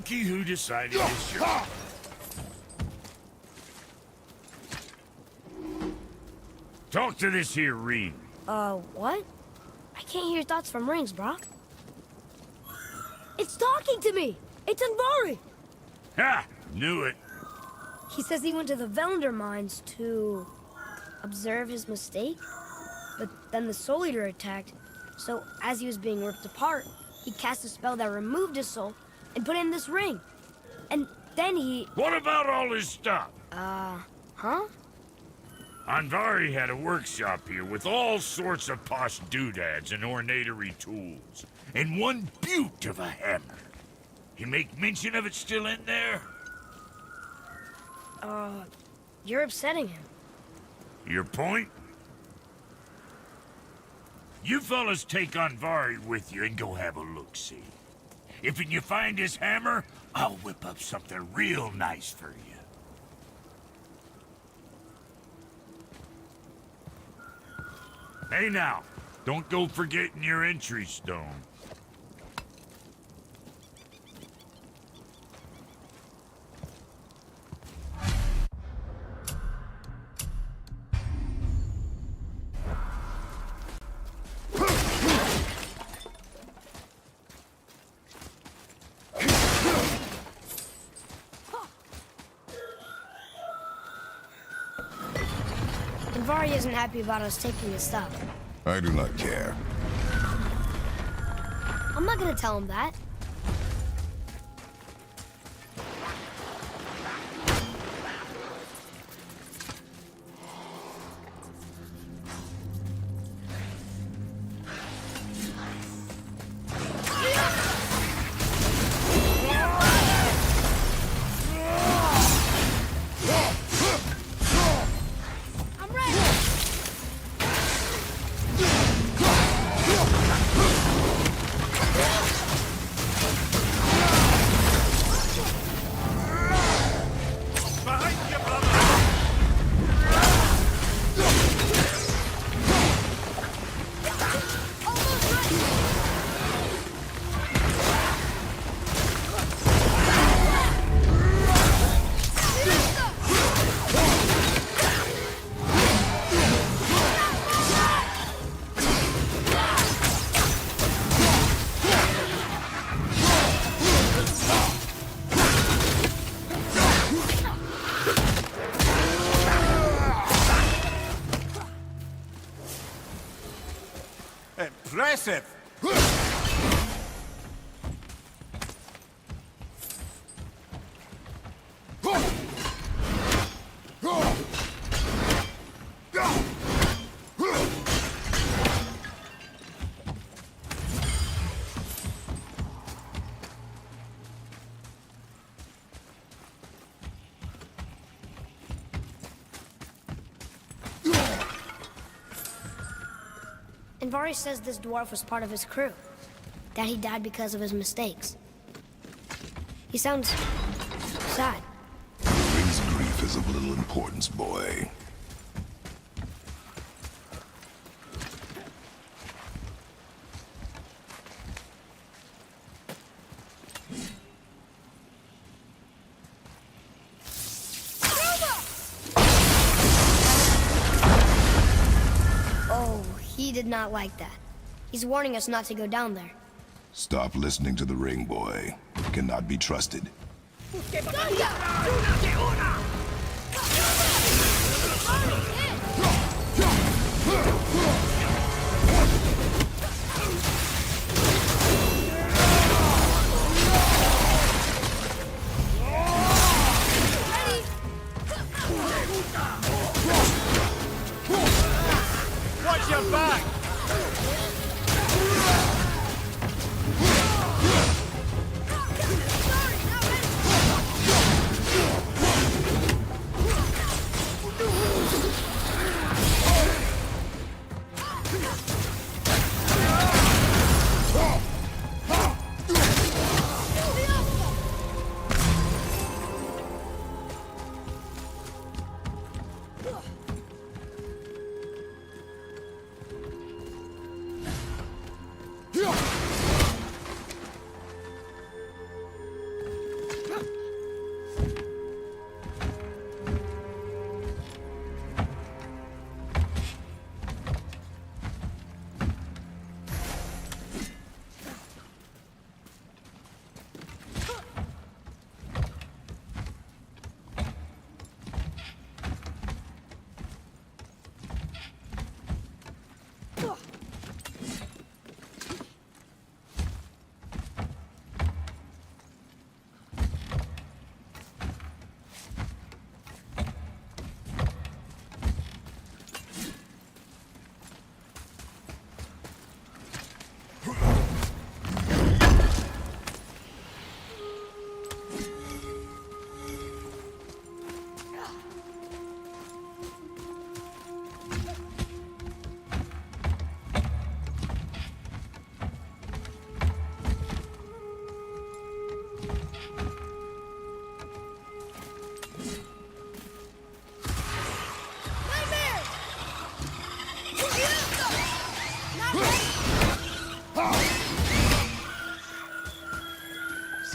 monkey who decided to show. Talk to this here ring. What? I can't hear thoughts from rings, Brock. It's talking to me! It's Anvari! Ha! Knew it. He says he went to the Velander mines to observe his mistake, but then the Soul Eater attacked, so as he was being ripped apart, he cast a spell that removed his soul and put it in this ring. And then he... What about all his stuff? Huh? Anvari had a workshop here with all sorts of posh doodads and ornatory tools, and one beaut of a hammer. You make mention of it still in there? You're upsetting him. Your point? You fellas take Anvari with you and go have a look-see. If you find his hammer, I'll whip up something real nice for you. Hey now, don't go forgetting your entry stone. Anvari isn't happy about us taking his stuff. I do not care. I'm not gonna tell him that. Impressive! Anvari says this dwarf was part of his crew, that he died because of his mistakes. He sounds sad. Ring's grief is of little importance, boy. He did not like that. He's warning us not to go down there. Stop listening to the ring, boy. It cannot be trusted. Watch your back!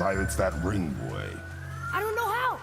silence that ring boy. I don't know how.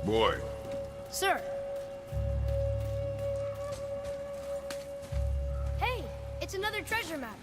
Boy, Sir. Hey, it's another treasure map.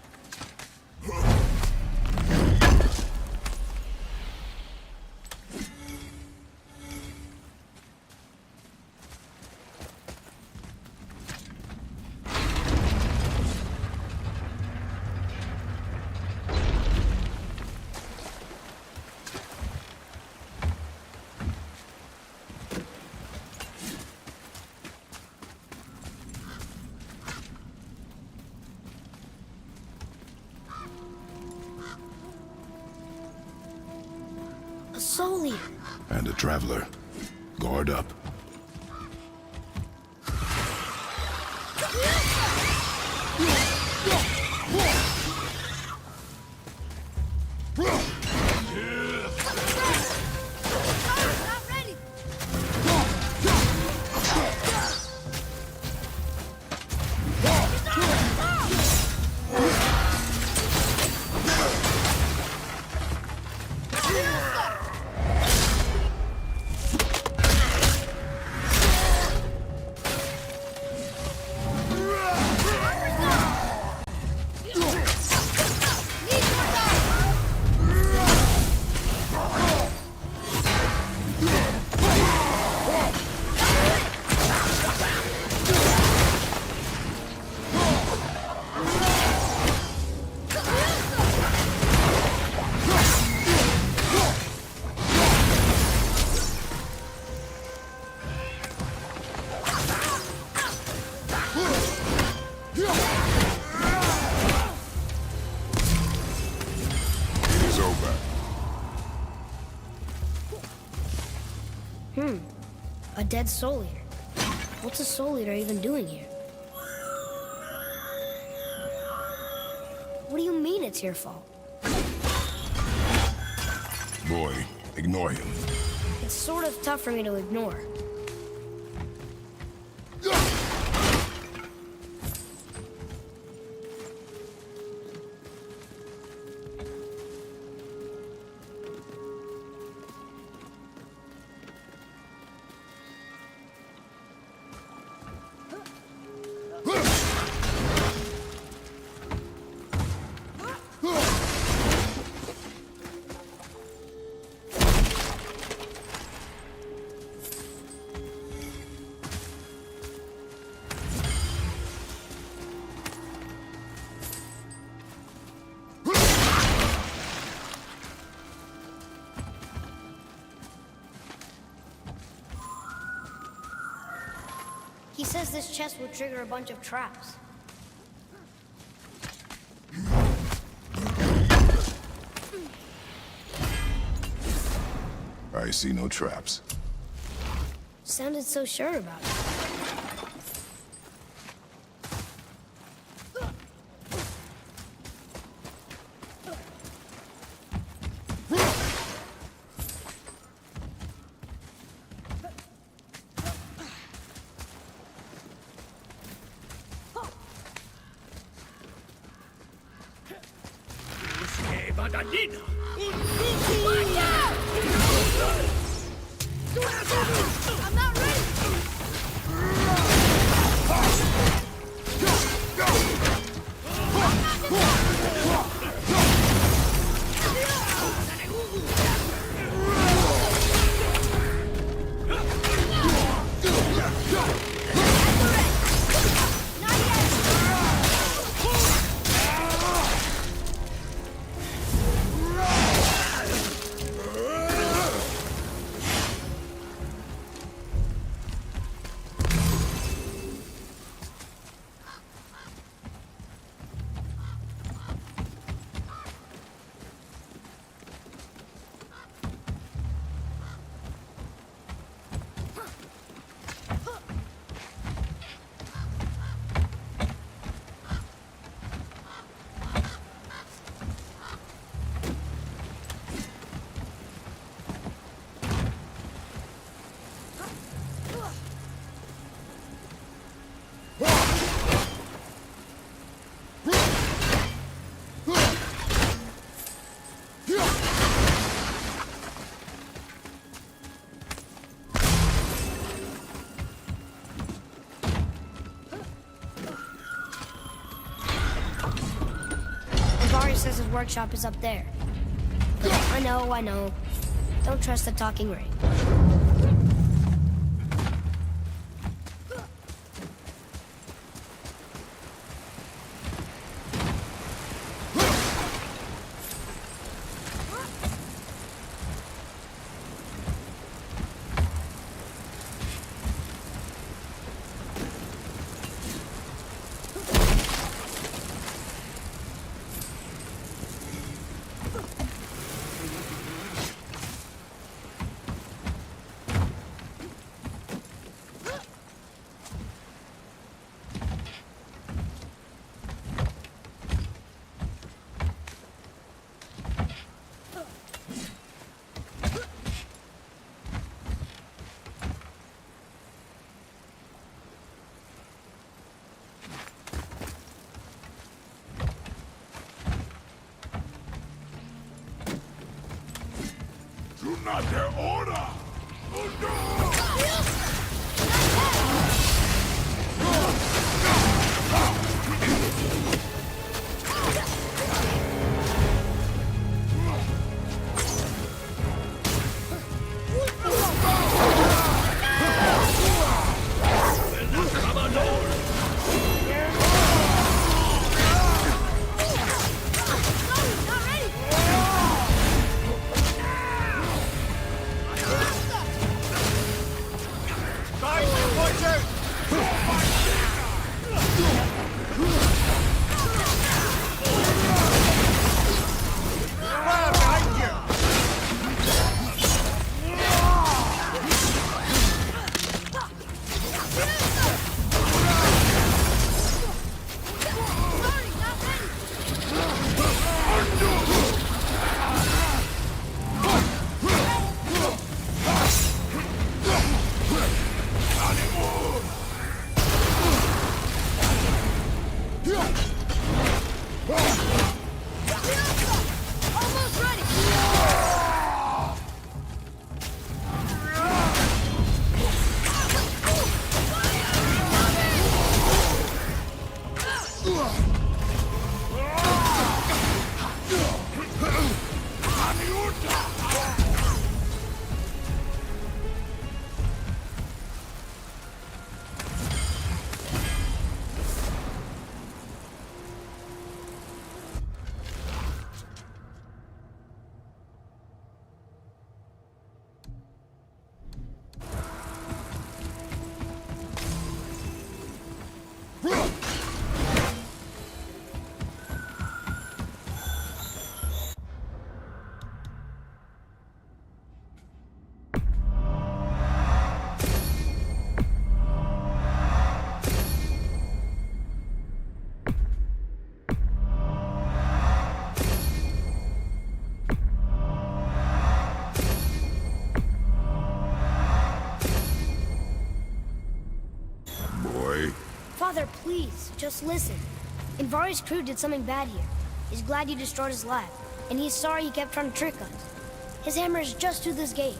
A soul eater. and a traveler. Guard up. Not ready. It is over. A dead soul eater. What's a soul eater even doing here? What do you mean it's your fault? Boy, ignore him. It's sort of tough for me to ignore. He says this chest will trigger a bunch of traps. I see no traps. Sounded so sure about it. Watch out! I'm not ready! Says his workshop is up there. I know. Don't trust the talking ring. Do not their order! Oh no! Father, please, just listen. Nvari's crew did something bad here. He's glad you destroyed his lab. and he's sorry he kept trying to trick us. His hammer is just through this gate.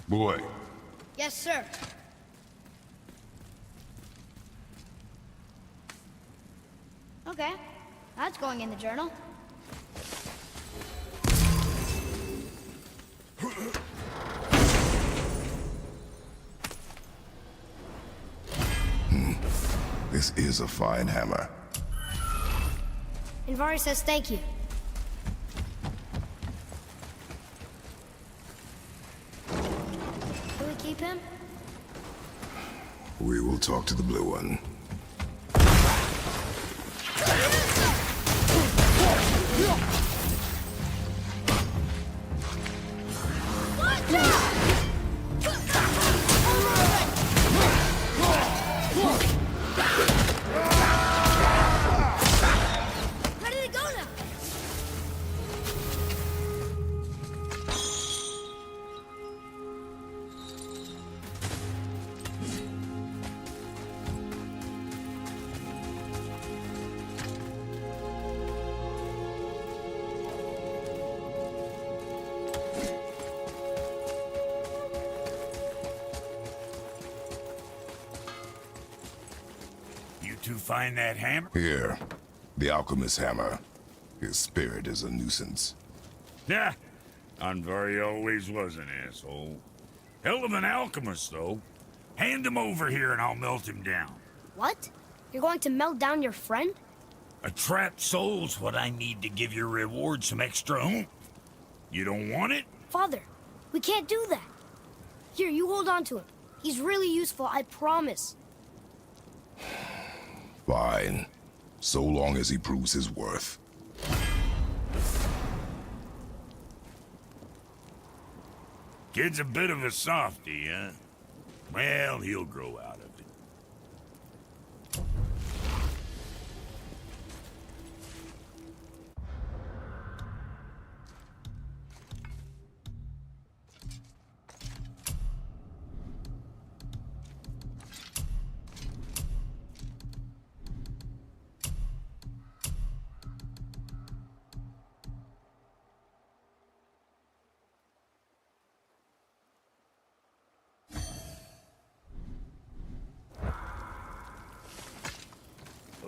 Boy, Yes, sir. Okay, that's going in the journal. this is a fine hammer. Nvari says thank you. Can we keep him? We will talk to the blue one. Ready to go now. You two find that hammer? Here, the alchemist's hammer. His spirit is a nuisance. Nah, Anvari always was an asshole. Hell of an alchemist, though. Hand him over here and I'll melt him down. What? You're going to melt down your friend? A trapped soul's what I need to give your reward some extra oomph. You don't want it? Father, we can't do that. Here, you hold on to him. He's really useful, I promise. Fine. So long as he proves his worth. Kid's a bit of a softie, huh? Well, he'll grow out of it.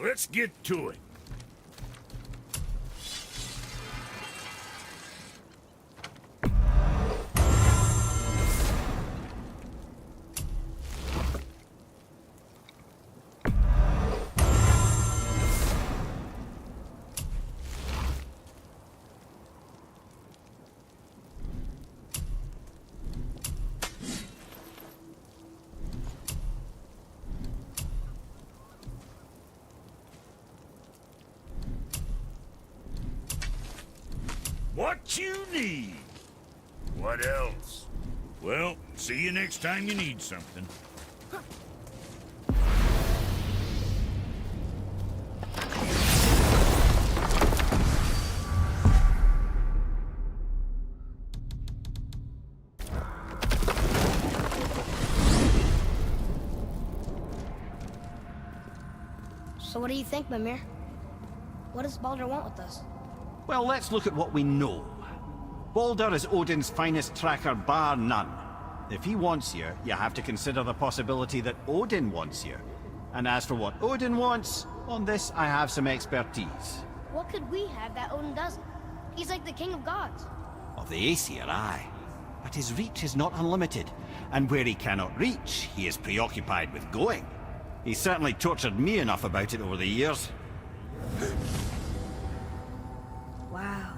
Let's get to it. What you need. What else? Well, see you next time you need something. So what do you think, Mimir? What does Baldur want with us? Well, let's look at what we know. Baldur is Odin's finest tracker, bar none. If he wants you, you have to consider the possibility that Odin wants you. And as for what Odin wants, on this I have some expertise. What could we have that Odin doesn't? He's like the king of gods. Of the Aesir, aye. But his reach is not unlimited, and where he cannot reach, he is preoccupied with going. He's certainly tortured me enough about it over the years. Wow.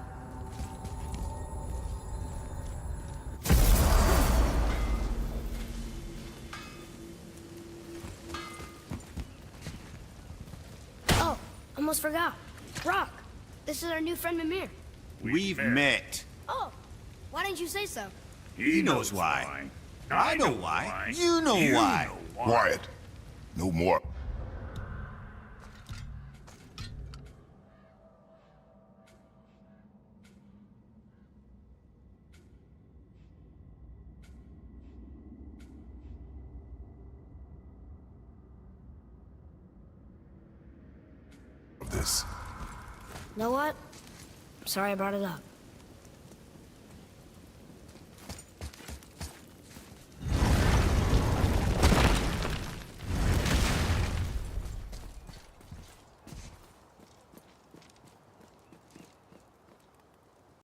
almost forgot. Rock, this is our new friend Mimir. We've met. Oh, why didn't you say so? He knows why. I know why. You know why. Quiet. No more. Of this. Know what? I'm sorry I brought it up.